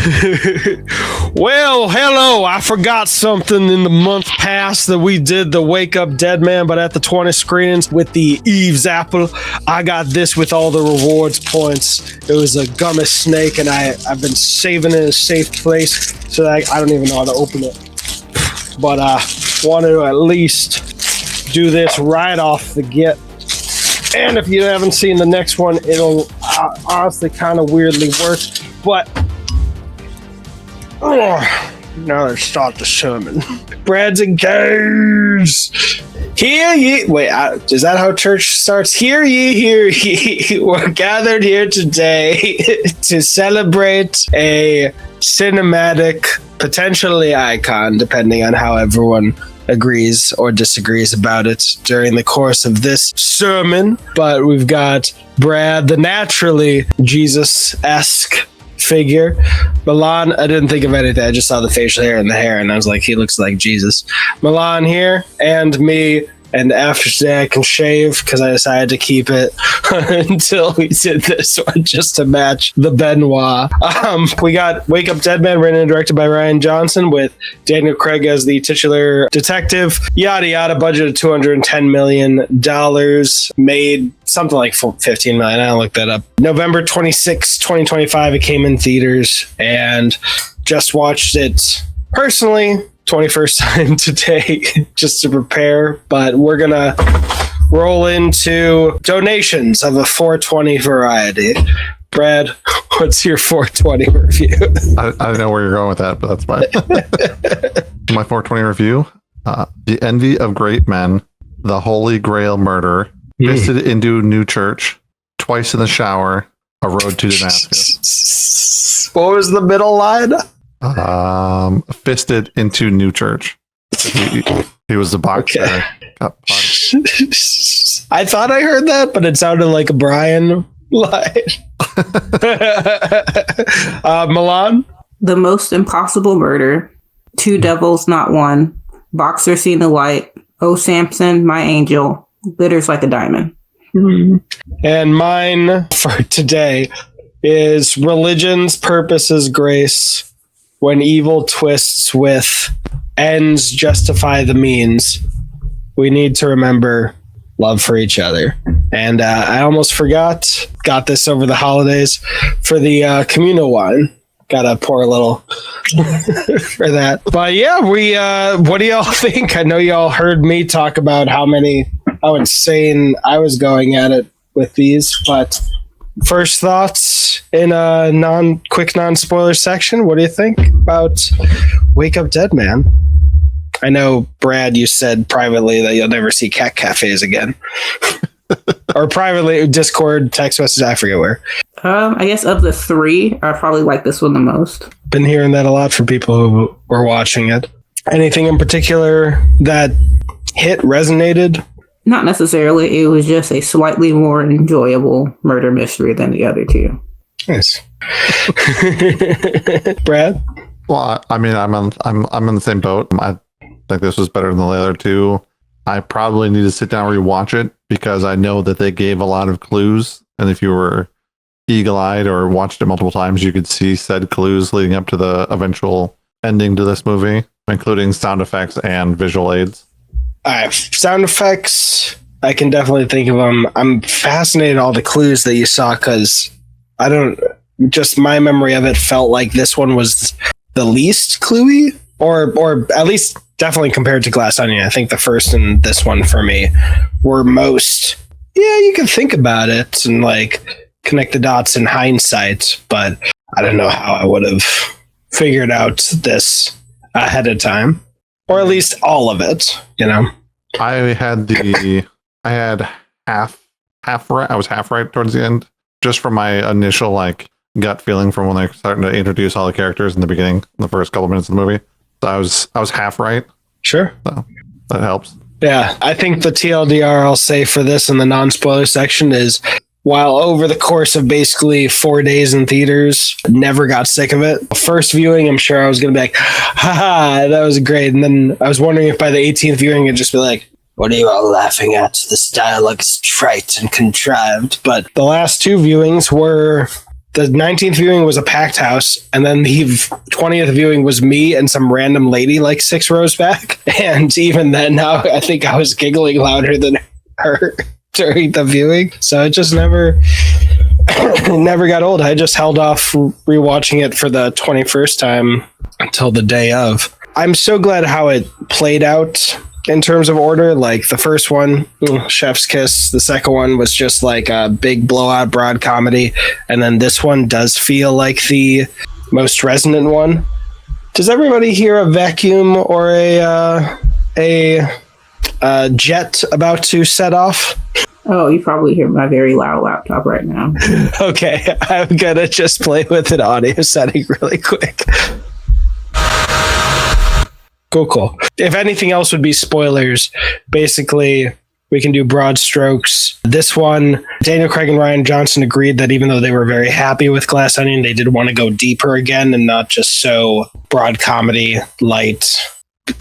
Well, hello. I forgot something in the month past that we did the Wake Up Dead Man, but at the 20 screenings with the Eve's Apple, I got this with all the rewards points. It was a gummy snake, and I've been saving it in a safe place, so I don't even know how to open it. But I wanted to at least do this right off the get. And if you haven't seen the next one, it'll honestly kind of weirdly work. But now let's start the sermon. Brads and cows. Hear ye. Wait, is that how church starts? Hear ye. We're gathered here today to celebrate a cinematic, potentially icon, depending on how everyone agrees or disagrees about it during the course of this sermon. But we've got Brad, the naturally Jesus-esque figure. Milan, I didn't think of anything. I just saw the facial hair and the hair, and I was like, he looks like Jesus. Milan here, and me. And after today, I can shave because I decided to keep it until we did this one just to match the Benoit. We got Wake Up Dead Man, written and directed by Ryan Johnson, with Daniel Craig as the titular detective. Yada yada. Budget of $210 million. Made something like $15 million. I looked that up. November 26, 2025. It came in theaters, and just watched it personally. 21st time today just to prepare, but we're gonna roll into donations of a 420 variety. Brad, what's your 420 review? I don't know where you're going with that, but that's fine. My 420 review: The Envy of Great Men, The Holy Grail Murder, Fisted into New Church, Twice in the Shower, A Road to Damascus. What was the middle line? Fisted into New Church. He was the boxer. Okay. Got punched. I thought I heard that, but it sounded like a Brian line. Milan? The Most Impossible Murder, Two Devils, Not One, Boxer Seen the Light, Oh Samson, My Angel, Glitters Like a Diamond. And mine for today is Religion's Purpose is Grace. When evil twists with ends justify the means, we need to remember love for each other. And I almost forgot, got this over the holidays for the communal wine. Gotta pour a little for that. But yeah, what do y'all think? I know y'all heard me talk about how insane I was going at it with these, but first thoughts in a quick non-spoiler section. What do you think about Wake Up Dead Man? I know, Brad, you said privately that you'll never see cat cafes again. Or privately, Discord, text message, I forget where. I guess of the three, I probably like this one the most. Been hearing that a lot from people who were watching it. Anything in particular that resonated? Not necessarily. It was just a slightly more enjoyable murder mystery than the other two. Nice. Brad? Well, I mean, I'm in the same boat. I think this was better than the other two. I probably need to sit down and rewatch it because I know that they gave a lot of clues, and if you were eagle-eyed or watched it multiple times, you could see said clues leading up to the eventual ending to this movie, including sound effects and visual aids. Sound effects, I can definitely think of them. I'm fascinated all the clues that you saw because just my memory of it felt like this one was the least cluey, or at least definitely compared to Glass Onion. I think the first and this one for me were most, you can think about it and like connect the dots in hindsight, but I don't know how I would have figured out this ahead of time. Or at least all of it, I had half right. I was half right towards the end, just from my initial gut feeling from when they're starting to introduce all the characters in the beginning, in the first couple minutes of the movie. So I was half right. Sure, so that helps. Yeah, I think the TLDR I'll say for this in the non-spoiler section is, while over the course of basically 4 days in theaters, never got sick of it. First viewing, I'm sure I was going to be like, haha, that was great. And then I was wondering if by the 18th viewing, it'd just be like, what are you all laughing at? This dialogue is trite and contrived. But the last two viewings The 19th viewing was a packed house, and then the 20th viewing was me and some random lady like 6 rows back. And even then, now I think I was giggling louder than her during the viewing. So it just never got old. I just held off rewatching it for the 21st time until the day of. I'm so glad how it played out in terms of order. Like the first one, chef's kiss. The second one was just like a big blowout broad comedy. And then this one does feel like the most resonant one. Does everybody hear a vacuum or a jet about to set off? Oh, you probably hear my very loud laptop right now. Okay, I'm gonna just play with an audio setting really quick. Cool. If anything else would be spoilers, basically we can do broad strokes. This one, Daniel Craig and Rian Johnson agreed that even though they were very happy with Glass Onion, they did want to go deeper again and not just so broad comedy light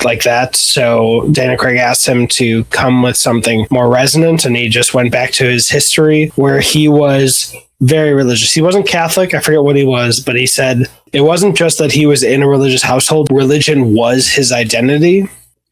like that. So Daniel Craig asked him to come with something more resonant, and he just went back to his history where he was very religious. He wasn't Catholic. I forget what he was, but he said it wasn't just that he was in a religious household. Religion was his identity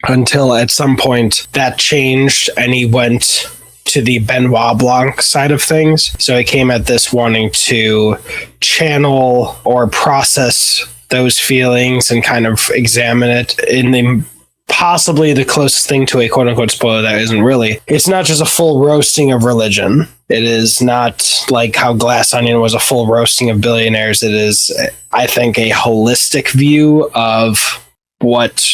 until at some point that changed and he went to the Benoit Blanc side of things. So he came at this wanting to channel or process those feelings and kind of examine it in the possibly the closest thing to a quote unquote spoiler that isn't really. It's not just a full roasting of religion. It is not like how Glass Onion was a full roasting of billionaires. It is, I think, a holistic view of what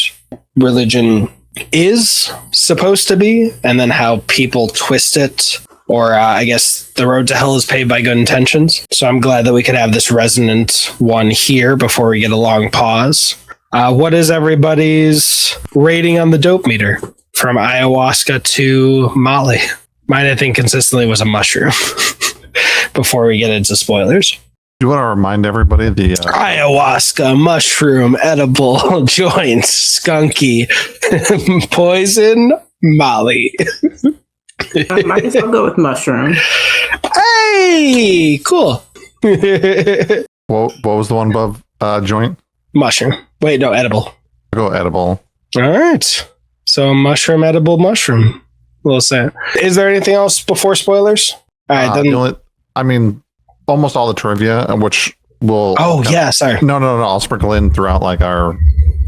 religion is supposed to be and then how people twist it. Or I guess the road to hell is paved by good intentions. So I'm glad that we could have this resonant one here before we get a long pause. What is everybody's rating on the dope meter from ayahuasca to Molly? Mine, I think, consistently was a mushroom. Before we get into spoilers. Do you want to remind everybody the ayahuasca, mushroom, edible, joints, skunky, poison, Molly. I might as well go with mushroom. Hey, cool. what was the one above joint? Mushroom. Wait, no, edible. I'll go edible. All right. So mushroom, edible, mushroom. We'll say. Is there anything else before spoilers? All right, then. Almost all the trivia, which will. Oh, yeah, sorry. No. I'll sprinkle in throughout like our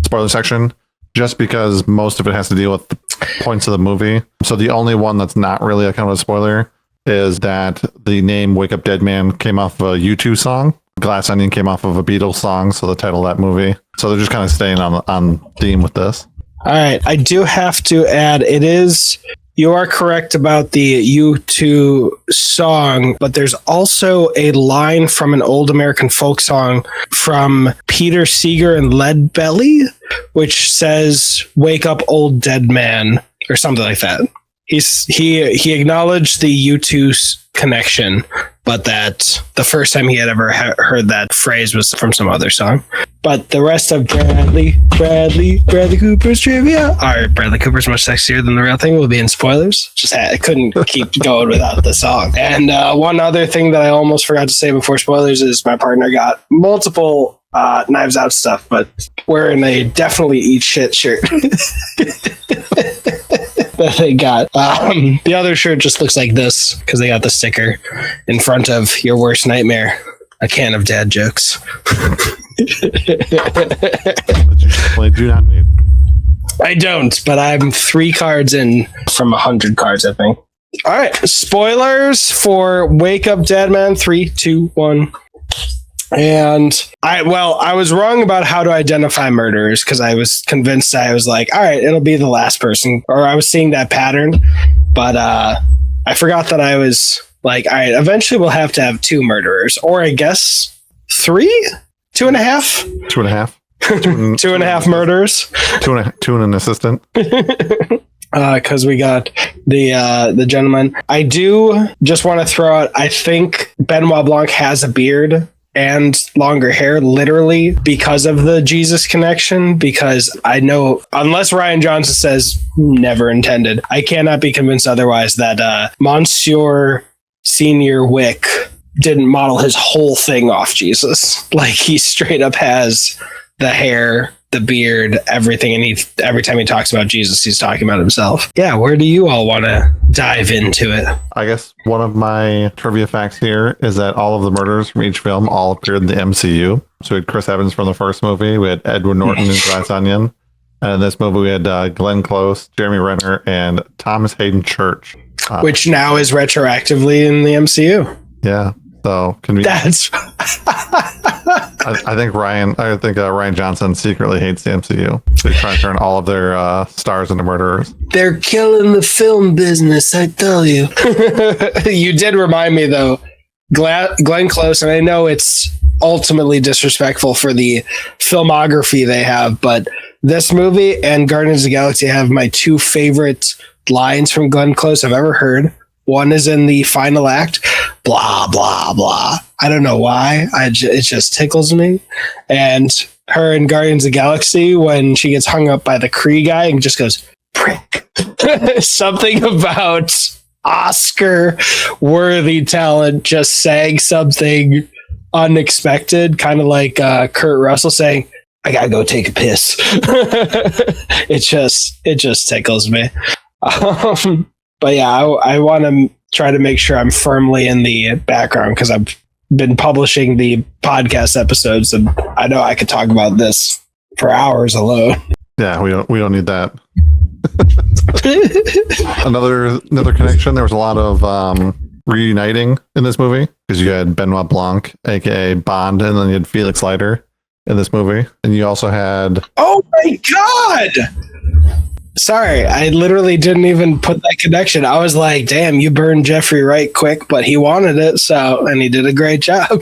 spoiler section, just because most of it has to deal with the points of the movie. So the only one that's not really a kind of a spoiler is that the name Wake Up Dead Man came off of a U2 song. Glass Onion came off of a Beatles song, so the title of that movie. So they're just kind of staying on theme with this. All right, I do have to add, you are correct about the U2 song, but there's also a line from an old American folk song from Peter Seeger and Lead Belly, which says, "Wake up, old dead man," or something like that. He acknowledged the U2 connection, but that the first time he had ever heard that phrase was from some other song. But the rest of Bradley Cooper's trivia, Bradley Cooper's much sexier than the real thing, will be in spoilers. I couldn't keep going without the song. And one other thing that I almost forgot to say before spoilers is my partner got multiple Knives Out stuff, but wearing a definitely eat shit shirt. That they got. The other shirt just looks like this because they got the sticker in front of your worst nightmare, a can of dad jokes. Well, do not need. I don't, but I'm 3 cards in from 100 cards, I think. All right, spoilers for Wake Up Dead Man. 3, 2, 1. And I was wrong about how to identify murderers because I was convinced I was like, all right, it'll be the last person, or I was seeing that pattern, but I forgot that I was like, all right, eventually we'll have to have 2 murderers, or I guess 3, 2.5, 2.5, 2.5 murderers, 2 and an assistant. Because we got the gentleman. I do just want to throw out, I think Benoit Blanc has a beard and longer hair, literally because of the Jesus connection, because I know, unless Rian Johnson says never intended, I cannot be convinced otherwise that Monsieur Senior Wick didn't model his whole thing off Jesus. Like he straight up has the hair, the beard, everything, and every time he talks about Jesus, he's talking about himself. Yeah, where do you all want to dive into it? I guess one of my trivia facts here is that all of the murders from each film all appeared in the MCU. So we had Chris Evans from the first movie, we had Edward Norton in Glass Onion, and in this movie we had Glenn Close, Jeremy Renner, and Thomas Hayden Church. Which now is retroactively in the MCU. Yeah, so convenient. That's... I think Ryan Johnson secretly hates the MCU. They try to turn all of their stars into murderers. They're killing the film business, I tell you. You did remind me, though, Glenn Close, and I know it's ultimately disrespectful for the filmography they have, but this movie and Guardians of the Galaxy have my two favorite lines from Glenn Close I've ever heard. One is in the final act, blah, blah, blah. I don't know why. It just tickles me. And her in Guardians of the Galaxy, when she gets hung up by the Kree guy and just goes, prick. Something about Oscar-worthy talent just saying something unexpected, kind of like Kurt Russell saying, I gotta go take a piss. It just tickles me. But yeah, I want to try to make sure I'm firmly in the background because I've been publishing the podcast episodes, and I know I could talk about this for hours alone. Yeah, we don't need that. another connection. There was a lot of reuniting in this movie because you had Benoit Blanc, aka Bond, and then you had Felix Leiter in this movie, and you also had. Oh my god! Sorry, I literally didn't even put that connection. I was like, damn, you burned Jeffrey Wright quick, but he wanted it, and he did a great job.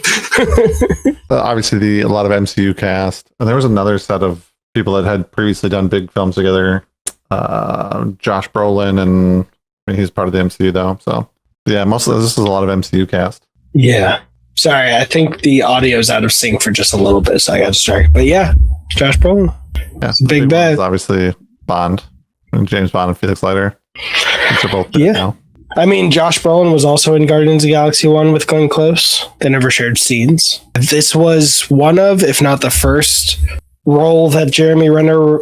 Obviously, a lot of MCU cast. And there was another set of people that had previously done big films together. Josh Brolin, and he's part of the MCU, though. So, yeah, mostly this is a lot of MCU cast. Yeah. Sorry, I think the audio's out of sync for just a little bit, so I got distracted. But yeah, Josh Brolin. Yeah, big bad. Obviously, Bond. And James Bond and Felix Leiter. They're both dead now. I mean, Josh Brolin was also in Guardians of the Galaxy 1 with Glenn Close. They never shared scenes. This was one of, if not the first, role that Jeremy Renner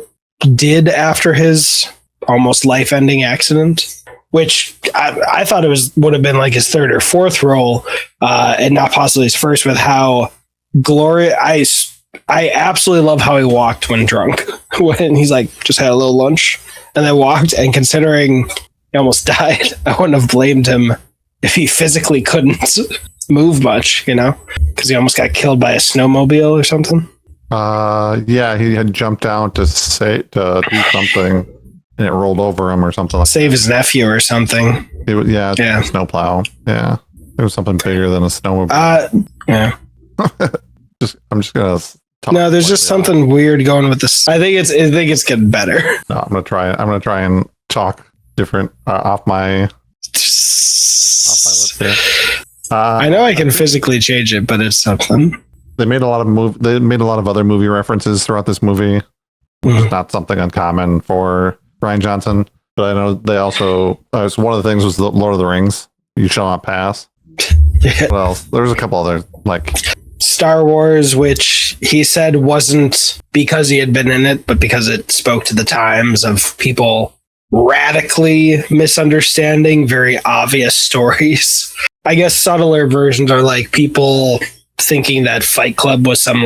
did after his almost life-ending accident, which I thought would have been like his third or fourth role, and not possibly his first, with how glorious... I absolutely love how he walked when drunk. When he's like, just had a little lunch and then walked, and considering he almost died, I wouldn't have blamed him if he physically couldn't move much, because he almost got killed by a snowmobile or something. Yeah, he had jumped down to do something and it rolled over him or something. Save his nephew or something. Yeah. A snowplow. Yeah. It was something bigger than a snowmobile. Yeah. I'm just gonna talk. No, there's just something weird going with this. I think it's getting better. No, I'm gonna try and talk different off my lips here. I know I can physically change it, but it's something. They made a lot of other movie references throughout this movie. It's not something uncommon for Ryan Johnson, but I know they also one of the things was the Lord of the Rings. You shall not pass. Yeah. Well, there's a couple other Star Wars, which he said wasn't because he had been in it, but because it spoke to the times of people radically misunderstanding very obvious stories. I guess subtler versions are like people thinking that Fight Club was some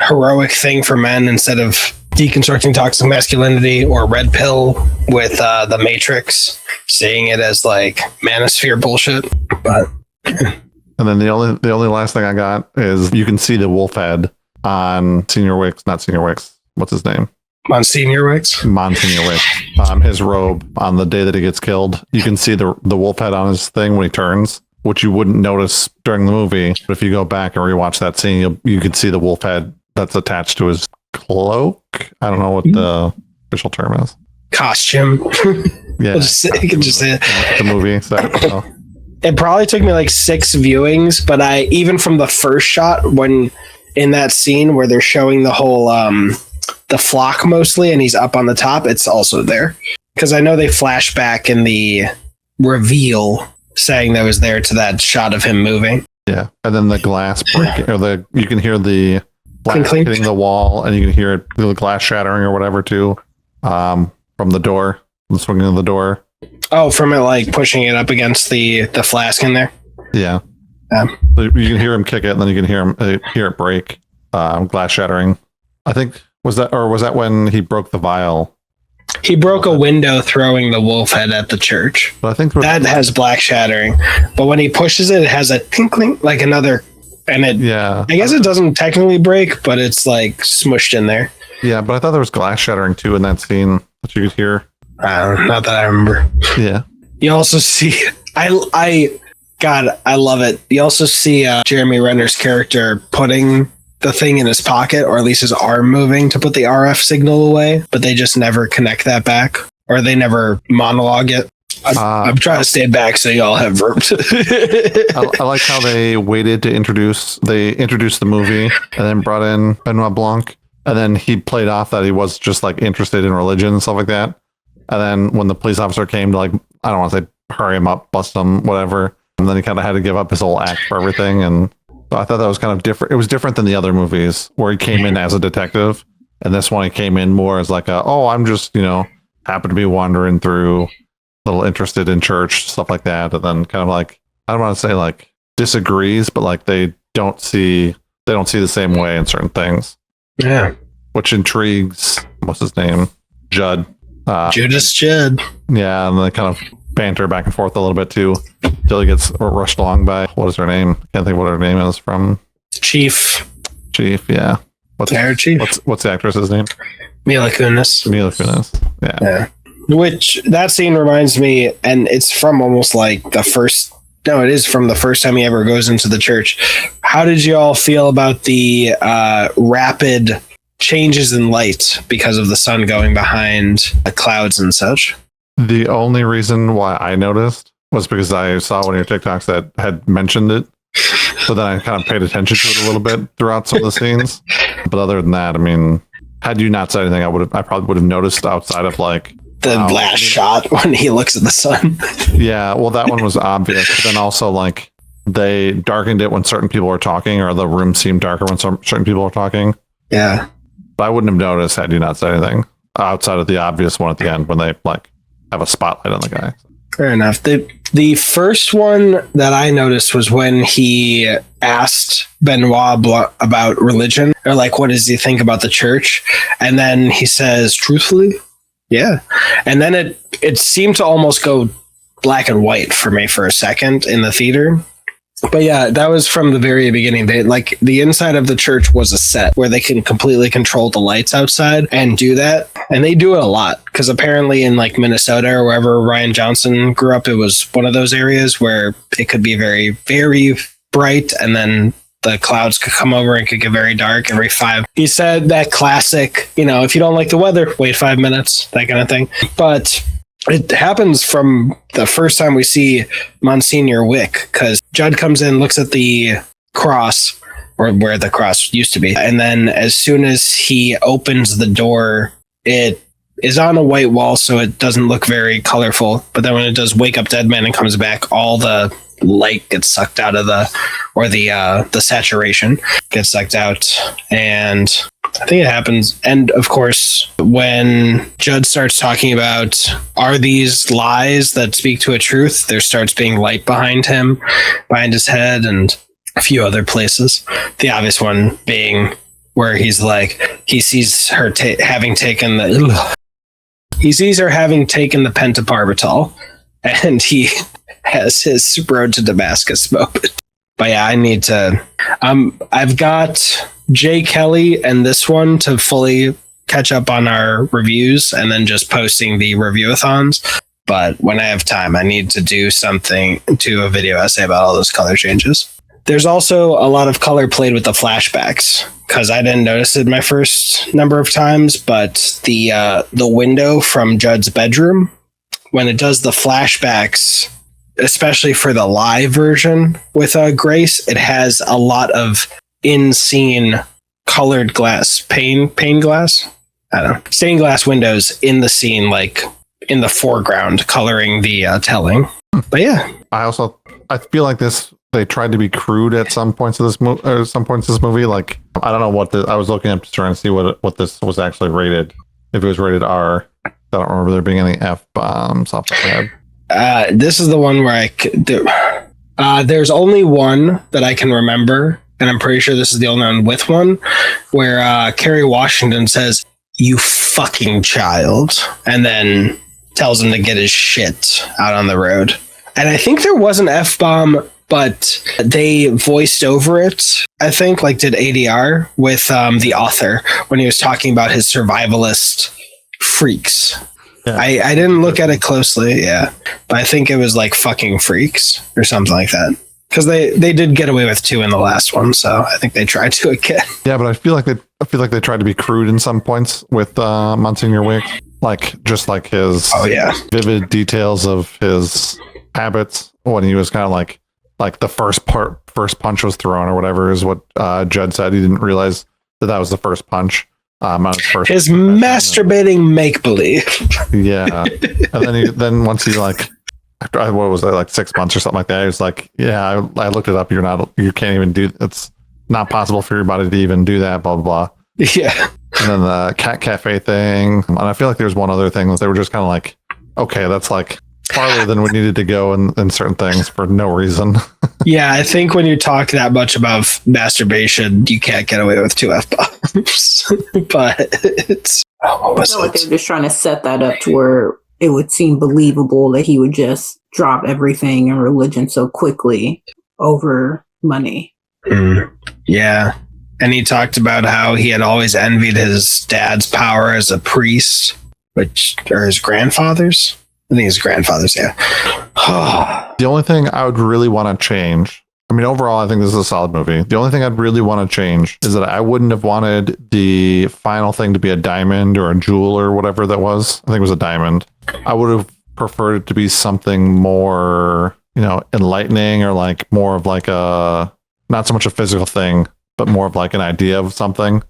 heroic thing for men instead of deconstructing toxic masculinity, or Red Pill with The Matrix, seeing it as manosphere bullshit. But and then the only last thing I got is you can see the wolf head on not Senior Wicks. What's his name? Monsignor Wicks. His robe on the day that he gets killed. You can see the wolf head on his thing when he turns, which you wouldn't notice during the movie. But if you go back and rewatch that scene, you could see the wolf head that's attached to his cloak. I don't know what the official term is. Costume. Yeah. You can just say it. The movie. So. It probably took me 6 viewings, but even from the first shot, when in that scene where they're showing the whole the flock mostly, and he's up on the top, it's also there. Because I know they flash back in the reveal saying that was there to that shot of him moving. Yeah, and then the glass break, or you can hear the glass Clink, clink. hitting the wall, and you can hear the glass shattering or whatever too, from the door, the swinging of the door. Oh, from it like pushing it up against the flask in there. Yeah. So you can hear him kick it, and then you can hear it break, glass shattering. I think was that when he broke the vial? He broke a window throwing the wolf head at the church. But I think That has black shattering. But when he pushes it, it has a tinkling like another, and it. Yeah. I guess it doesn't technically break, but it's like smushed in there. Yeah, but I thought there was glass shattering too in that scene that you could hear. Not that I remember. Yeah. You also see, God, I love it. You also see Jeremy Renner's character putting the thing in his pocket, or at least his arm moving to put the RF signal away, but they just never connect that back, or they never monologue it. I'm trying to stay back so y'all have verbs. I like how they waited to introduce the movie and then brought in Benoit Blanc, and then he played off that he was just like interested in religion and stuff like that. And then when the police officer came to, like, I don't want to say hurry him up, bust him, whatever, and then he kind of had to give up his whole act for everything. And so I thought that was kind of different. It was different than the other movies where he came in as a detective, and this one he came in more as like I'm just, happen to be wandering through, a little interested in church, stuff like that. And then kind of like, I don't want to say like disagrees, but like they don't see the same way in certain things. Yeah. Which intrigues, what's his name? Judd. Judas Judd. Yeah, and they kind of banter back and forth a little bit too, until he gets rushed along by, what is her name? Can't think of what her name is from. Chief. Yeah. What's the actress's name? Mila Kunis. Yeah. Which that scene reminds me, and it's from almost like it is from the first time he ever goes into the church. How did you all feel about the rapid changes in light because of the sun going behind the clouds and such? The only reason why I noticed was because I saw one of your TikToks that had mentioned it. So then I kind of paid attention to it a little bit throughout some of the scenes. But other than that, I mean, had you not said anything, I probably would have noticed outside of like the last shot when he looks at the sun. Yeah, well, that one was obvious. But then also like they darkened it when certain people were talking, or the room seemed darker when certain people were talking. Yeah. But I wouldn't have noticed had you not said anything outside of the obvious one at the end when they like have a spotlight on the guy. Fair enough. The first one that I noticed was when he asked Benoit about religion, or like, what does he think about the church? And then he says, truthfully, yeah. And then it seemed to almost go black and white for me for a second in the theater. But yeah, that was from the very beginning. The inside of the church was a set where they can completely control the lights outside and do that. And they do it a lot because apparently in like Minnesota or wherever Ryan Johnson grew up, it was one of those areas where it could be very, very bright, and then the clouds could come over and could get very dark every 5. He said that classic, if you don't like the weather, wait 5 minutes, that kind of thing. But it happens from the first time we see Monsignor Wick, because Judd comes in, looks at the cross, or where the cross used to be, and then as soon as he opens the door, it is on a white wall, so it doesn't look very colorful. But then when it does wake up Dead Man and comes back, all the light gets sucked out of the saturation gets sucked out, and I think it happens. And of course, when Judd starts talking about, are these lies that speak to a truth, there starts being light behind him, behind his head, and a few other places. The obvious one being where he's like, he sees her having taken the pentobarbital, and he has his road to Damascus moment. But yeah, I need to. I've got Jay Kelly and this one to fully catch up on our reviews, and then just posting the review-a-thons. But when I have time, I need to do a video essay about all those color changes. There's also a lot of color played with the flashbacks, because I didn't notice it my first number of times, but the window from Judd's bedroom, when it does the flashbacks, especially for the live version with Grace, it has a lot of in-scene colored glass, pane glass? I don't know. Stained glass windows in the scene, like in the foreground, coloring the telling. But yeah. I feel like this they tried to be crude at some points of this movie. Like, I don't know what I was looking up to try and see what this was actually rated. If it was rated R. I don't remember there being any F-bombs off the head. This is the one where there's only one that I can remember, and I'm pretty sure this is the only one with one, where Kerry Washington says, "You fucking child," and then tells him to get his shit out on the road. And I think there was an F-bomb, but they voiced over it, I think, like did ADR with the author when he was talking about his survivalist freaks. Yeah. I didn't look at it closely, but I think it was like fucking freaks or something like that. Because they did get away with 2 in the last one, so I think they tried to again. Yeah, but I feel like they tried to be crude in some points with Monsignor Wicks, like just like his vivid details of his habits when he was kind of like the first punch was thrown or whatever is what Judd said. He didn't realize that was the first punch. His masturbating make believe. Yeah, and then once he like, after what was it, like 6 months or something like that, he was like, "Yeah, I looked it up. You can't even do. It's not possible for your body to even do that." Blah blah blah. Yeah. And then the cat cafe thing, and I feel like there's one other thing that they were just kind of like, "Okay, that's like farther than we needed to go in certain things for no reason." Yeah, I think when you talk that much about masturbation, you can't get away with 2 F-bombs. But it's... I feel like they're just trying to set that up to where it would seem believable that he would just drop everything and religion so quickly over money. Yeah. And he talked about how he had always envied his dad's power as a priest, or his grandfather's. I think his grandfather's, The only thing I would really want to change, I mean, overall, I think this is a solid movie. The only thing I'd really want to change is that I wouldn't have wanted the final thing to be a diamond or a jewel or whatever that was. I think it was a diamond. I would have preferred it to be something more, enlightening, or like more of like not so much a physical thing, but more of like an idea of something. I'm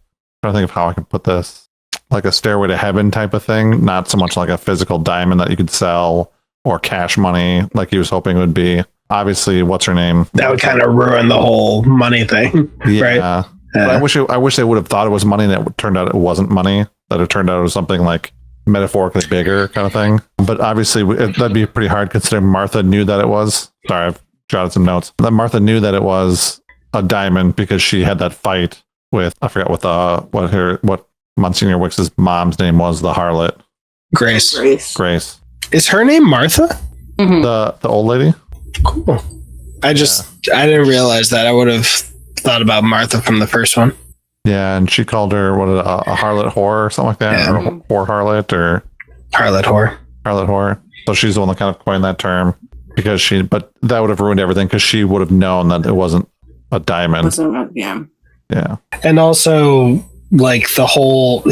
trying to think of how I can put this. Like a stairway to heaven type of thing, not so much like a physical diamond that you could sell or cash money like he was hoping it would be. Obviously, what's her name? That would kind of ruin the whole money thing, right? But I wish they would have thought it was money, and it turned out it wasn't money. That it turned out it was something like metaphorically bigger kind of thing. But obviously, that'd be pretty hard considering Martha knew that it was. Sorry, I've jotted some notes. That Martha knew that it was a diamond because she had that fight with, I forgot what Monsignor Wicks' mom's name was, the harlot. Grace. Is her name Martha? Mm-hmm. The old lady? Cool. I didn't realize that. I would have thought about Martha from the first one. Yeah, and she called her a harlot whore or something like that, or whore harlot, or harlot whore. So she's the one that kind of coined that term but that would have ruined everything because she would have known that it wasn't a diamond. Yeah. And also, like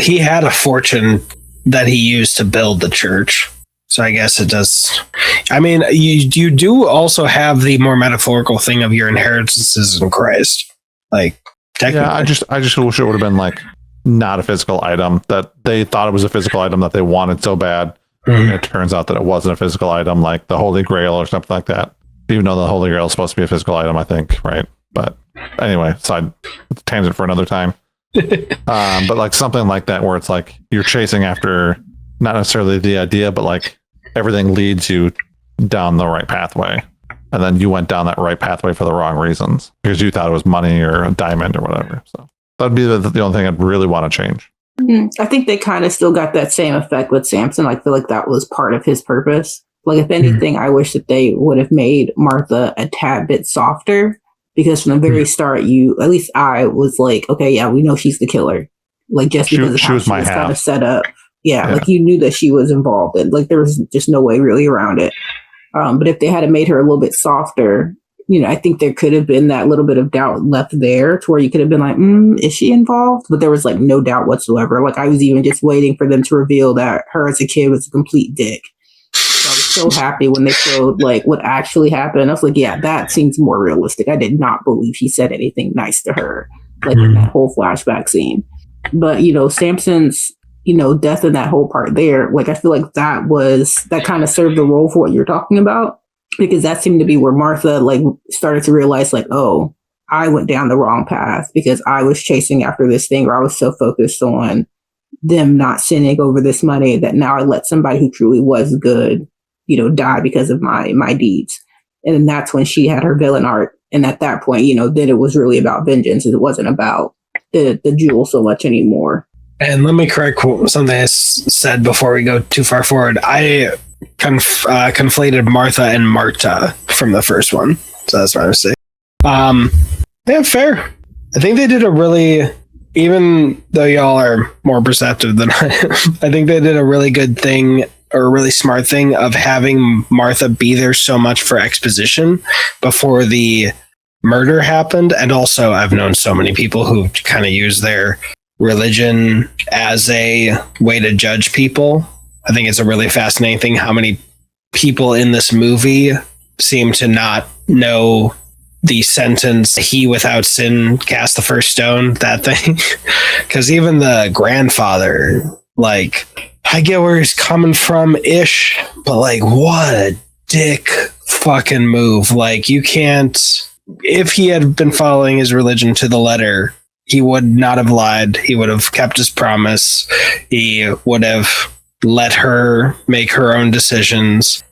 he had a fortune that he used to build the church. So I guess it does. I mean, you do also have the more metaphorical thing of your inheritances in Christ. Like, technically. Yeah, I just wish it would have been like not a physical item, that they thought it was a physical item that they wanted so bad. And it turns out that it wasn't a physical item, like the Holy Grail or something like that. Even though the Holy Grail is supposed to be a physical item, I think, right? But anyway, side tangent for another time. But like something like that, where it's like you're chasing after not necessarily the idea, but like everything leads you down the right pathway, and then you went down that right pathway for the wrong reasons because you thought it was money or a diamond or whatever. So that'd be the only thing I'd really want to change. I think they kind of still got that same effect with Samson. I feel like that was part of his purpose. Like, if anything, I wish that they would have made Martha a tad bit softer, because from the very start, at least I was like, okay, yeah, we know she's the killer. Like, just because of how she was kind of set up. Yeah, like you knew that she was involved, and like there was just no way really around it. But if they had made her a little bit softer, I think there could have been that little bit of doubt left there to where you could have been like, is she involved? But there was like no doubt whatsoever. Like, I was even just waiting for them to reveal that her as a kid was a complete dick. So I was so happy when they showed like what actually happened. I was like, yeah, that seems more realistic. I did not believe he said anything nice to her, like in that whole flashback scene. But, Samson's, death in that whole part there, like, I feel like that kind of served the role for what you're talking about. because that seemed to be where Martha like started to realize like, oh, I went down the wrong path because I was chasing after this thing, or I was so focused on them not sinning over this money that now I let somebody who truly was good, die because of my deeds. And then that's when she had her villain arc. And at that point, then it was really about vengeance. It wasn't about the jewel so much anymore. And let me correct something I said before we go too far forward. I conflated Martha and Marta from the first one. So that's what I was saying. Yeah, fair. I think they did a really, even though y'all are more perceptive than I am, I think they did a really good thing, or a really smart thing, of having Martha be there so much for exposition before the murder happened. And also, I've known so many people who kind of use their religion as a way to judge people. I think it's a really fascinating thing how many people in this movie seem to not know the sentence, he without sin cast the first stone, that thing. Because even the grandfather, like, I get where he's coming from ish, but like, what a dick fucking move. Like, you can't, if he had been following his religion to the letter, he would not have lied. He would have kept his promise. He would have let her make her own decisions,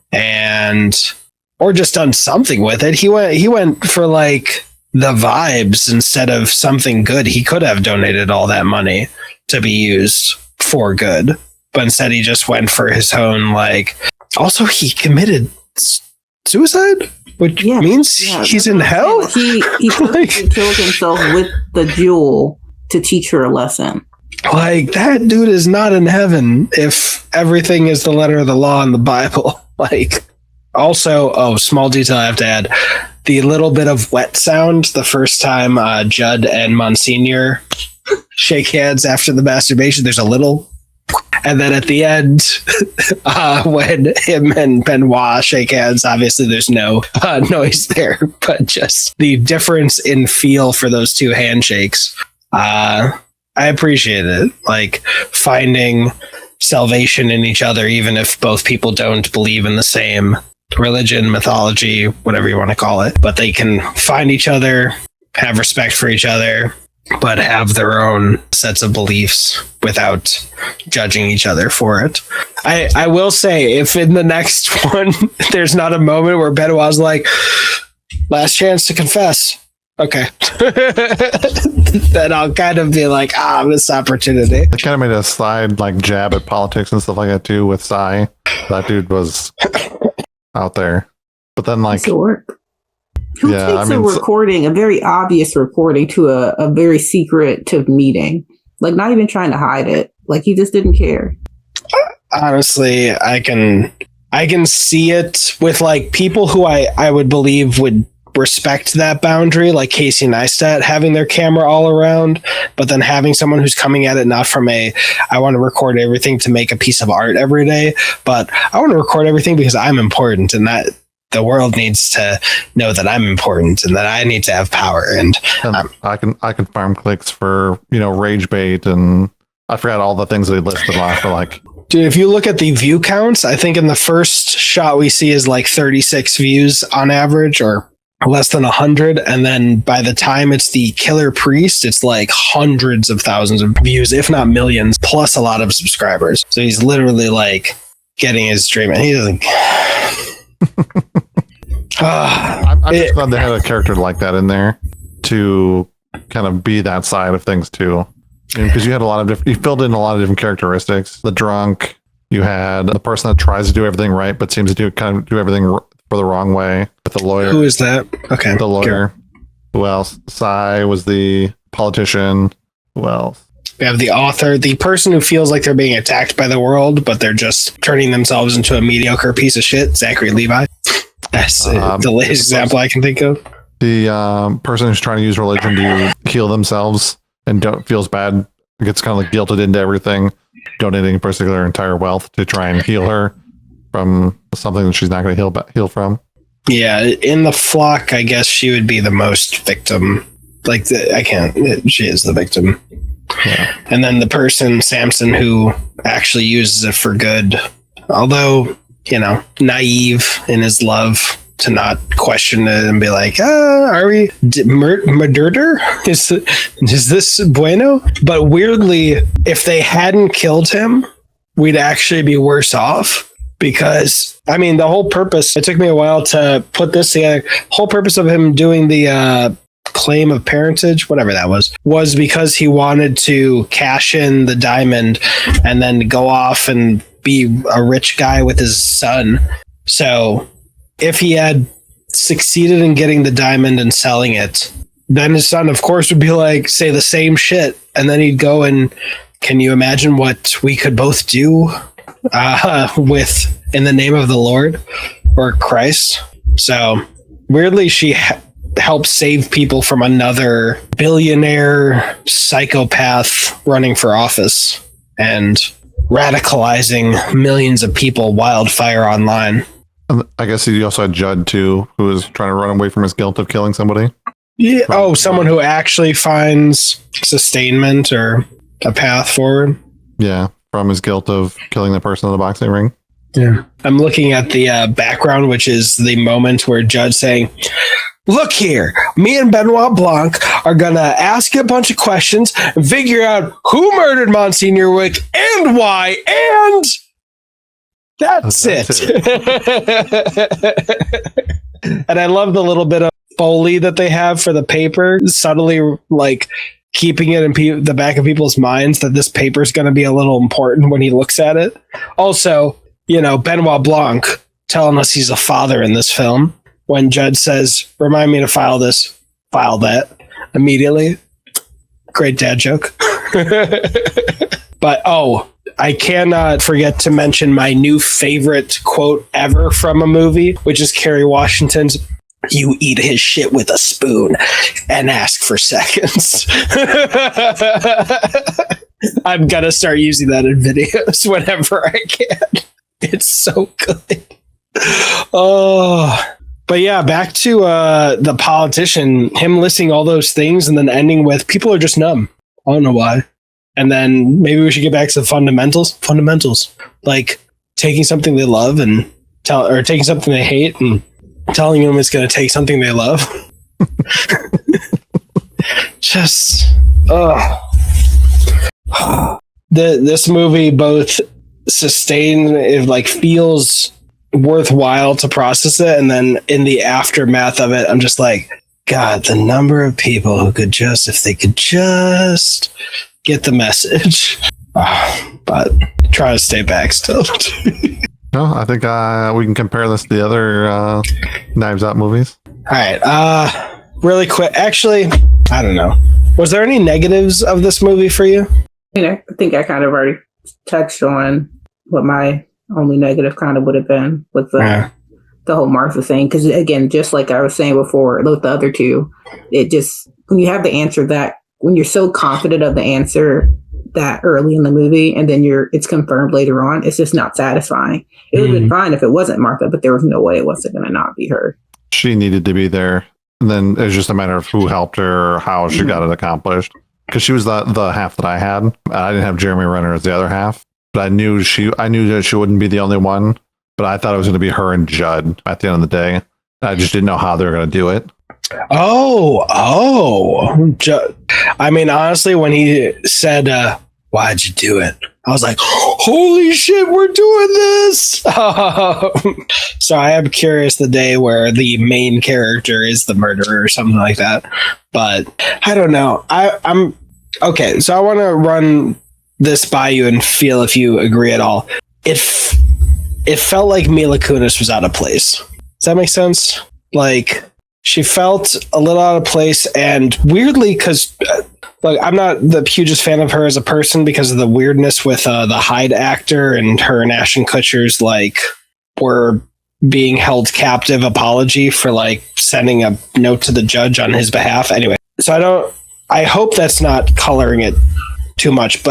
or just done something with it. He went for like the vibes instead of something good. He could have donated all that money to be used for good, but instead he just went for his own, like, also he committed suicide, which means he's in hell. He killed himself with the jewel to teach her a lesson. Like, that dude is not in heaven if everything is the letter of the law in the Bible. Like, also, small detail I have to add, the little bit of wet sound the first time Judd and Monsignor shake hands after the masturbation, there's a little, and then at the end, when him and Benoit shake hands, obviously there's no noise there, but just the difference in feel for those two handshakes. I appreciate it, like finding salvation in each other, even if both people don't believe in the same religion, mythology, whatever you want to call it, but they can find each other, have respect for each other, but have their own sets of beliefs without judging each other for it. I will say, if in the next one there's not a moment where Benoit's like, last chance to confess, okay, then I'll kind of be like, missed opportunity. I kind of made a side like jab at politics and stuff like that too with Sai. That dude was out there, but then like, who takes a recording, a very obvious recording, to a very secretive meeting, like not even trying to hide it, like he just didn't care. Honestly, I can see it with like people who I would believe would respect that boundary, like Casey Neistat having their camera all around, but then having someone who's coming at it not from I want to record everything to make a piece of art every day, but I want to record everything because I'm important, and that the world needs to know that I'm important and that I need to have power. And I can farm clicks for, rage bait, and I forgot all the things they listed last, but like, dude, if you look at the view counts, I think in the first shot we see is like 36 views on average, or less than 100, and then by the time it's the killer priest, it's like hundreds of thousands of views, if not millions, plus a lot of subscribers. So he's literally like getting his dream, and he doesn't. I'm just glad they had a character like that in there to kind of be that side of things too, because you had a lot of you filled in a lot of different characteristics. The drunk, you had the person that tries to do everything right but seems to do everything for the wrong way. With the lawyer, who is that? Okay, the lawyer. Who else? Sai was the politician. Who else? We have the author, the person who feels like they're being attacked by the world, but they're just turning themselves into a mediocre piece of shit. Zachary Levi. That's the latest example I can think of. The person who's trying to use religion to heal themselves and feels bad, gets kind of like guilted into everything, donating basically their entire wealth to try and heal her from something that she's not going to heal from. Yeah, in the flock, I guess she would be the most victim. Like, she is the victim. Yeah. And then the person, Samson, who actually uses it for good, although, naive in his love to not question it and be like, are we murder? Is this bueno? But weirdly, if they hadn't killed him, we'd actually be worse off. Because, I mean, the whole purpose, it took me a while to put this together. Whole purpose of him doing the claim of parentage, whatever that was because he wanted to cash in the diamond and then go off and be a rich guy with his son. So if he had succeeded in getting the diamond and selling it, then his son, of course, would be like, say the same shit. And then he'd go and, can you imagine what we could both do with in the name of the Lord or Christ? So weirdly, she helps save people from another billionaire psychopath running for office and radicalizing millions of people wildfire online. I guess he also had Judd too, who was trying to run away from his guilt of killing somebody. Yeah. Oh, someone who actually finds sustainment or a path forward. Yeah, from his guilt of killing the person in the boxing ring. Yeah. I'm looking at the background, which is the moment where Judd's saying, look here, me and Benoit Blanc are going to ask you a bunch of questions and figure out who murdered Monsignor Wick and why, and that's it. And I love the little bit of Foley that they have for the paper, subtly like keeping it in the back of people's minds that this paper is going to be a little important when he looks at it. Also, you know, Benoit Blanc telling us he's a father in this film. When Judd says, remind me to file this, file that immediately. Great dad joke. But, I cannot forget to mention my new favorite quote ever from a movie, which is Kerry Washington's, you eat his shit with a spoon and ask for seconds. I'm going to start using that in videos whenever I can. It's so good. Oh, but yeah, back to the politician, him listing all those things and then ending with people are just numb. I don't know why. And then maybe we should get back to the fundamentals, like taking something they love and taking something they hate and telling them it's going to take something they love. Just, this movie both it like feels worthwhile to process it, and then in the aftermath of it, I'm just like, God, the number of people who could just, if they could just get the message. But try to stay back still. No, I think we can compare this to the other Knives Out movies. All right. Really quick. Actually, I don't know. Was there any negatives of this movie for you? I think I kind of already touched on what my only negative kind of would have been with the whole Martha thing. Because again, just like I was saying before, with the other two, it just, when you have the answer that, when you're so confident of the answer that early in the movie and then it's confirmed later on, it's just not satisfying. It would have been fine if it wasn't Martha, but there was no way it wasn't going to not be her. She needed to be there. And then it was just a matter of who helped her or how she got it accomplished. Because she was the half that I had. I didn't have Jeremy Renner as the other half. But I knew that she wouldn't be the only one. But I thought it was going to be her and Judd at the end of the day. I just didn't know how they were going to do it. I mean, honestly, when he said, why'd you do it? I was like, holy shit, we're doing this. So I am curious the day where the main character is the murderer or something like that. But I don't know. I'm okay. So I want to run this by you and feel if you agree at all. It felt like Mila Kunis was out of place. Does that make sense? Like, she felt a little out of place, and weirdly, because like I'm not the hugest fan of her as a person because of the weirdness with the Hyde actor and her and Ashton Kutcher's like were being held captive apology for like sending a note to the judge on his behalf. Anyway, so I hope that's not coloring it too much,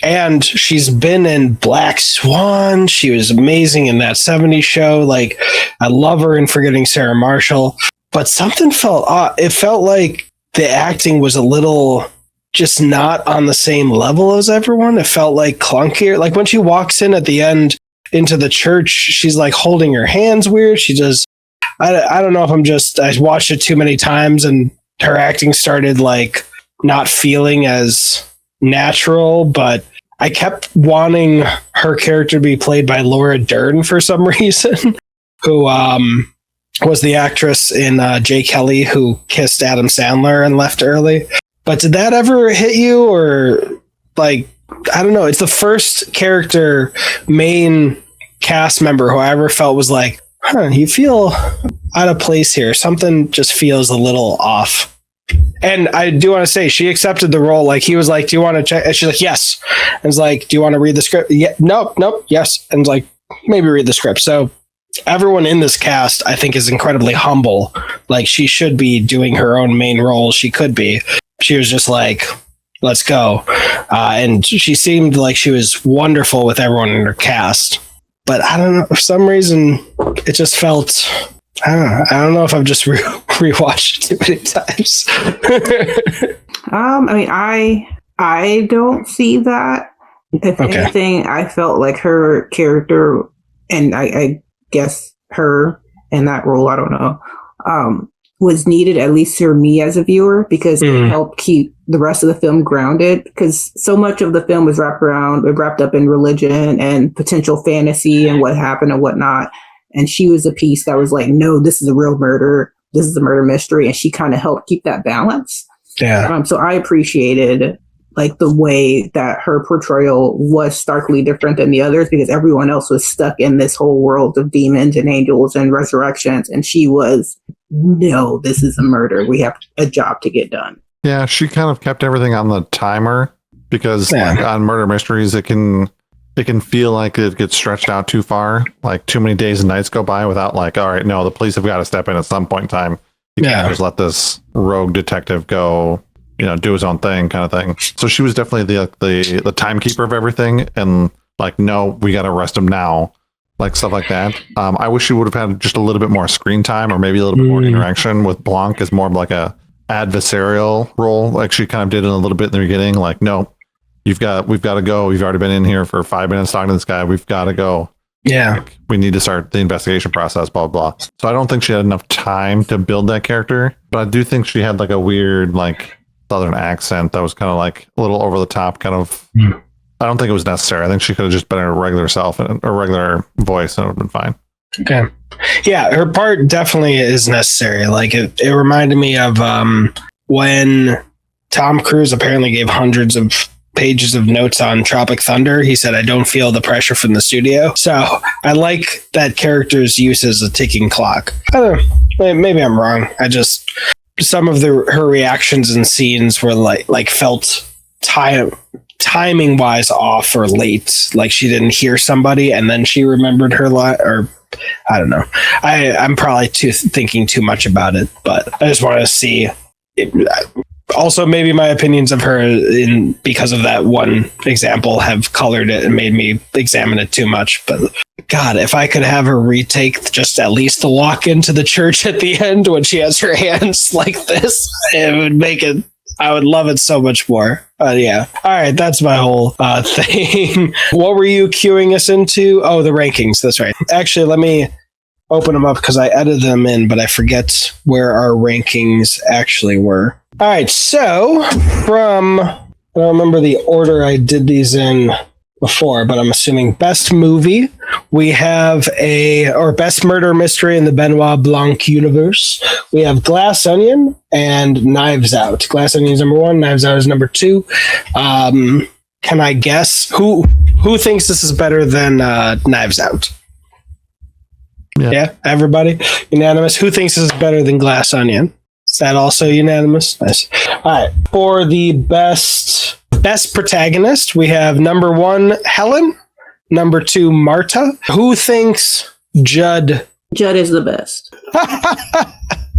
and she's been in Black Swan. She was amazing in that 70s show. Like, I love her in Forgetting Sarah Marshall. But something felt odd. It felt like the acting was a little just not on the same level as everyone. It felt like clunkier. Like when she walks in at the end into the church, she's like holding her hands weird. She does I don't know if I watched it too many times and her acting started like not feeling as natural, but I kept wanting her character to be played by Laura Dern for some reason, who was the actress in Jay Kelly who kissed Adam Sandler and left early. But did that ever hit you, or like, I don't know, it's the first character main cast member who I ever felt was like, you feel out of place here. Something just feels a little off. And I do want to say she accepted the role. Like, he was like, do you want to check? And she's like, yes. And it's like, do you want to read the script? Yeah. Nope. Yes. And like, maybe read the script. So everyone in this cast, I think, is incredibly humble. Like, she should be doing her own main role. She could be. She was just like, let's go. And she seemed like she was wonderful with everyone in her cast. But I don't know, for some reason, it just felt, I don't know if I've just rewatched it too many times. I mean, I don't see that. If anything, I felt like her character, and I guess her in that role, I don't know, was needed, at least for me as a viewer, because it helped keep the rest of the film grounded, because so much of the film was wrapped up in religion and potential fantasy and what happened and whatnot. And she was a piece that was like, no, this is a real murder. This is a murder mystery. And she kind of helped keep that balance. Yeah. So I appreciated like the way that her portrayal was starkly different than the others, because everyone else was stuck in this whole world of demons and angels and resurrections. And she was, no, this is a murder. We have a job to get done. Yeah, she kind of kept everything on the timer, because like, on murder mysteries, it can feel like it gets stretched out too far. Like, too many days and nights go by without like, all right, no, the police have got to step in at some point in time. You can't just let this rogue detective go, do his own thing, kind of thing. So she was definitely the timekeeper of everything, and like, no, we got to arrest him now, like stuff like that. I wish she would have had just a little bit more screen time, or maybe a little bit more interaction with Blanc as more of like a adversarial role, like she kind of did in a little bit in the beginning. Like, no, we've got to go. You've already been in here for 5 minutes talking to this guy. We've got to go. Yeah. Like, we need to start the investigation process, blah, blah, blah. So I don't think she had enough time to build that character, but I do think she had like a weird, like, Southern accent that was kind of like a little over the top, kind of. I don't think it was necessary. I think she could have just been her regular self and a regular voice, and it would have been fine. Okay. Yeah, her part definitely is necessary. Like, it reminded me of when Tom Cruise apparently gave hundreds of pages of notes on Tropic Thunder. He said, I don't feel the pressure from the studio. So I like that character's use as a ticking clock. I don't know. Maybe I'm wrong. Some of her reactions and scenes were like felt timing wise off or late. Like, she didn't hear somebody and then she remembered her line, or I don't know. I'm probably thinking too much about it, but I just want to see it. Also, maybe my opinions of her because of that one example have colored it and made me examine it too much. But God, if I could have her retake just at least the walk into the church at the end when she has her hands like this, it would make it. I would love it so much more. Yeah. All right. That's my whole thing. What were you queuing us into? Oh, the rankings. That's right. Actually, let me open them up because I edited them in, but I forget where our rankings actually were. All right. So I don't remember the order I did these in before, but I'm assuming best movie. We have best murder mystery in the Benoit Blanc universe. We have Glass Onion and Knives Out. Glass Onion is number 1. Knives Out is number 2. Can I guess who thinks this is better than Knives Out? Yeah, everybody unanimous. Who thinks this is better than Glass Onion? Is that also unanimous? Nice. All right. For the best protagonist, we have number 1, Helen. Number 2, Marta. Who thinks Judd? Judd is the best.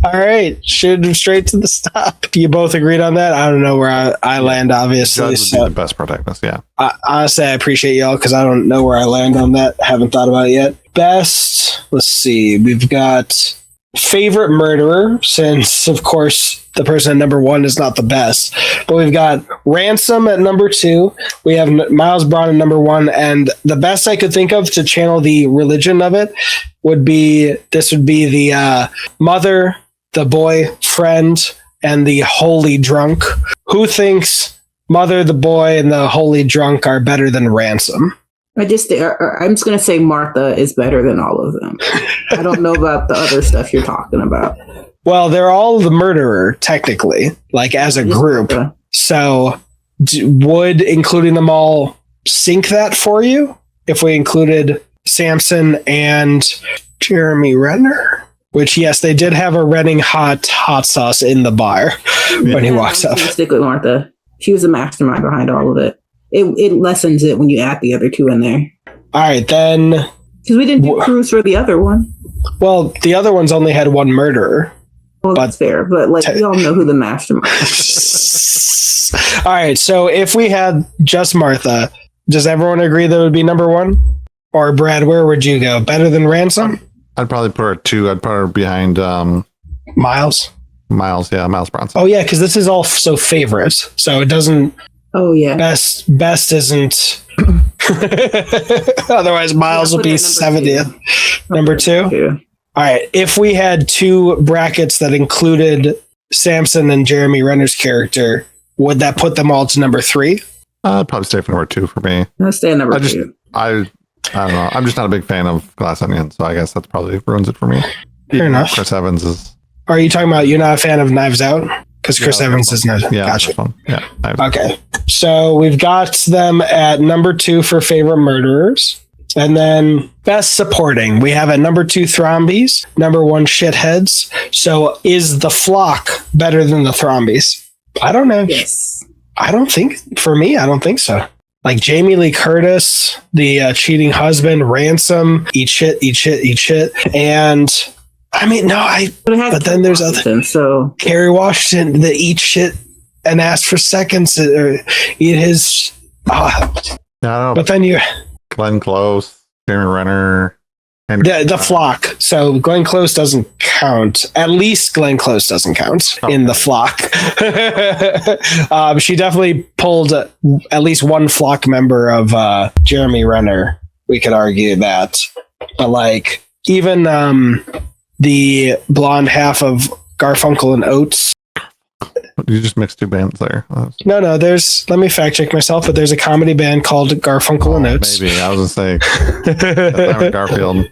All right. Shoot him straight to the stop. You both agreed on that? I don't know where I land, obviously. Judd would be the best protagonist, yeah. Honestly, I appreciate y'all because I don't know where I land on that. Haven't thought about it yet. Best, let's see. We've got favorite murderer, since, of course, the person at number 1 is not the best. But we've got Ransom at number 2. We have Miles Braun at number 1. And the best I could think of to channel the religion of it would be the mother, the boy, friend, and the holy drunk. Who thinks mother, the boy, and the holy drunk are better than Ransom? I'm just going to say Martha is better than all of them. I don't know about the other stuff you're talking about. Well, they're all the murderer, technically, like as a group. Martha. So would including them all sink that for you? If we included Samson and Jeremy Renner? Which, yes, they did have a Redding hot sauce in the bar when he walks up. Stick with Martha. She was the mastermind behind all of it. It lessens it when you add the other two in there. All right, then. Because we didn't do Cruz for the other one. Well, the other ones only had one murderer. Well, that's fair, but like we all know who the mastermind is. All right, so if we had just Martha, does everyone agree that would be number one? Or Brad, where would you go? Better than Ransom? I'd probably put her at 2. I'd put her behind Miles? Miles Bronson. Oh, yeah, because this is all so favorites. So it doesn't... Oh, yeah. Best isn't... Otherwise, Miles will be 70th. Number 2? All right. If we had 2 brackets that included Samson and Jeremy Renner's character, would that put them all to number 3? I'd probably stay for number 2 for me. I'll stay at number 2. I don't know. I'm just not a big fan of Glass Onion, so I guess that's probably ruins it for me. Fair enough. Chris Evans is... Are you talking about you're not a fan of Knives Out? Because Chris Evans is not. Yeah, gotcha. Yeah. Okay. So we've got them at number 2 for favorite murderers. And then best supporting. We have at number 2 Thrombies, number 1 Shitheads. So is The Flock better than the Thrombies? I don't know. Yes. I don't think so. Like Jamie Lee Curtis, the cheating husband, Ransom, eat shit. And I mean, no, but then there's other. So Kerry Washington, the eat shit and ask for seconds or eat his. I don't know. But then you. Glenn Close, Jeremy Renner. The Flock. So Glenn Close doesn't count. At least Glenn Close doesn't count in the Flock. She definitely pulled at least one Flock member of Jeremy Renner. We could argue that. But like even the blonde half of Garfunkel and Oates. You just mixed 2 bands there. No, let me fact check myself, but there's a comedy band called Garfunkel and Oates. Maybe. I was going to say Garfield.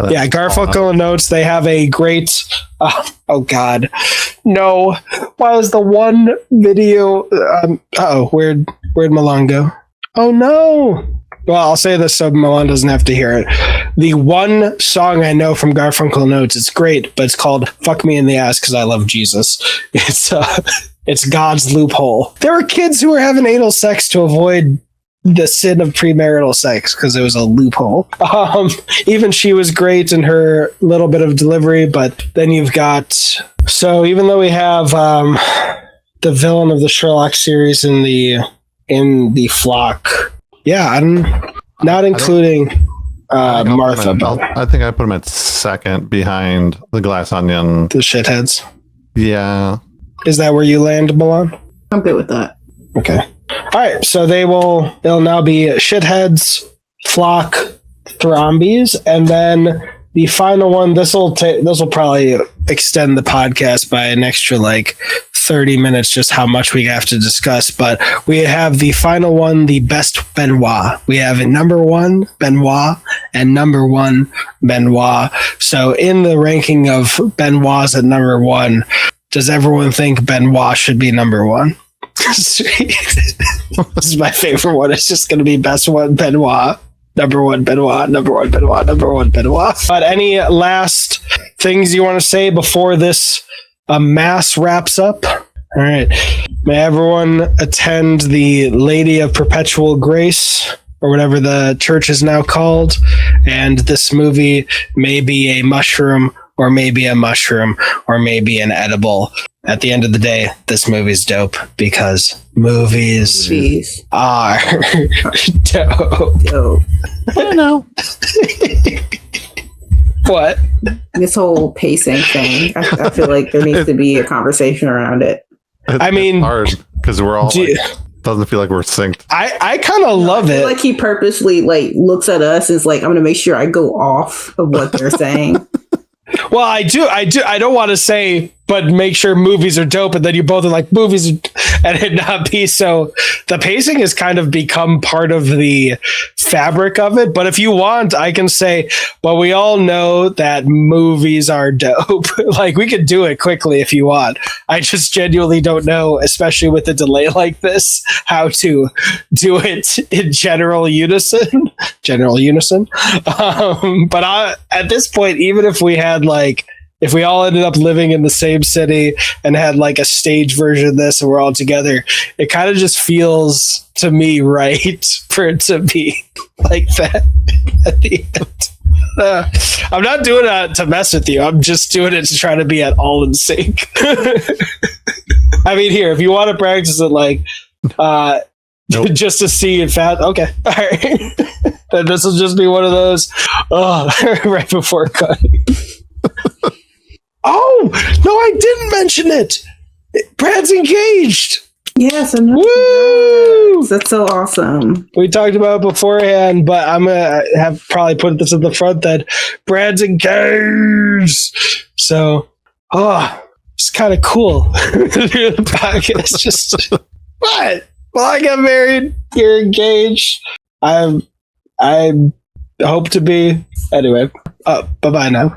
Yeah, Garfunkel and Oates, they have a great... oh, God. No. Why is the one video... where'd Milan go? Oh, no. Well, I'll say this so Milan doesn't have to hear it. The one song I know from Garfunkel and Oates, it's great, but it's called Fuck Me in the Ass Because I Love Jesus. It's God's Loophole. There were kids who were having anal sex to avoid the sin of premarital sex because it was a loophole. Even she was great in her little bit of delivery, but then you've got... So even though we have the villain of the Sherlock series in the Flock... Yeah, I'm not including Martha. I think I put him at 2nd behind the Glass Onion. The Shitheads. Yeah. Is that where you land, Milan? I'm good with that. Okay. All right. So they'll now be Shitheads, Flock, Thrombies, and then the final one. This will probably extend the podcast by an extra 30 minutes, just how much we have to discuss. But we have the final one, the best Benoit. We have a number 1 Benoit and number 1 Benoit. So in the ranking of Benoit's at number 1, does everyone think Benoit should be number 1? This is my favorite one. It's just going to be best one Benoit. Number 1 Benoit, number 1 Benoit, number 1 Benoit. But any last things you want to say before this mass wraps up? All right. May everyone attend the Lady of Perpetual Grace, or whatever the church is now called. And this movie may be a mushroom, or maybe a mushroom, or maybe an edible. At the end of the day, this movie's dope because movies are dope. I don't know. What? This whole pacing thing. I feel like there needs to be a conversation around it. It's hard because we're all doesn't feel like we're synced. I kind of love it. Like he purposely like looks at us and is like, I'm gonna make sure I go off of what they're saying. Well, I do. I don't want to say, but make sure movies are dope, and then you both are like movies, and it not be so. The pacing has kind of become part of the fabric of it. But if you want, I can say, well, we all know that movies are dope. Like we could do it quickly if you want. I just genuinely don't know, especially with a delay like this, how to do it in general unison. But at this point, even if we had like, if we all ended up living in the same city and had like a stage version of this and we're all together, it kind of just feels to me right for it to be like that at the end. I'm not doing it to mess with you. I'm just doing it to try to be at all in sync. I mean, here, if you want to practice it like nope. Just to see it fat. Okay. All right. Then this will just be one of those right before cutting. Oh, no, I didn't mention it. Brad's engaged. Yes, and woo! That's so awesome. We talked about it beforehand, but I'm gonna have probably put this at the front that Brad's engaged. So, it's kind of cool. The podcast just what? Well, I got married. You're engaged. I hope to be. Anyway, bye-bye now.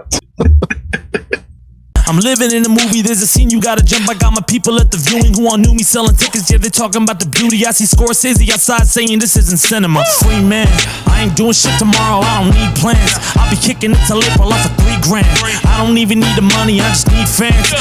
I'm living in a movie, there's a scene you gotta jump. I got my people at the viewing who all knew me selling tickets. Yeah, they talking about the beauty. I see Scorsese outside saying this isn't cinema. Free man, I ain't doing shit tomorrow, I don't need plans. I'll be kicking it till April off for $3 grand. I don't even need the money, I just need fans.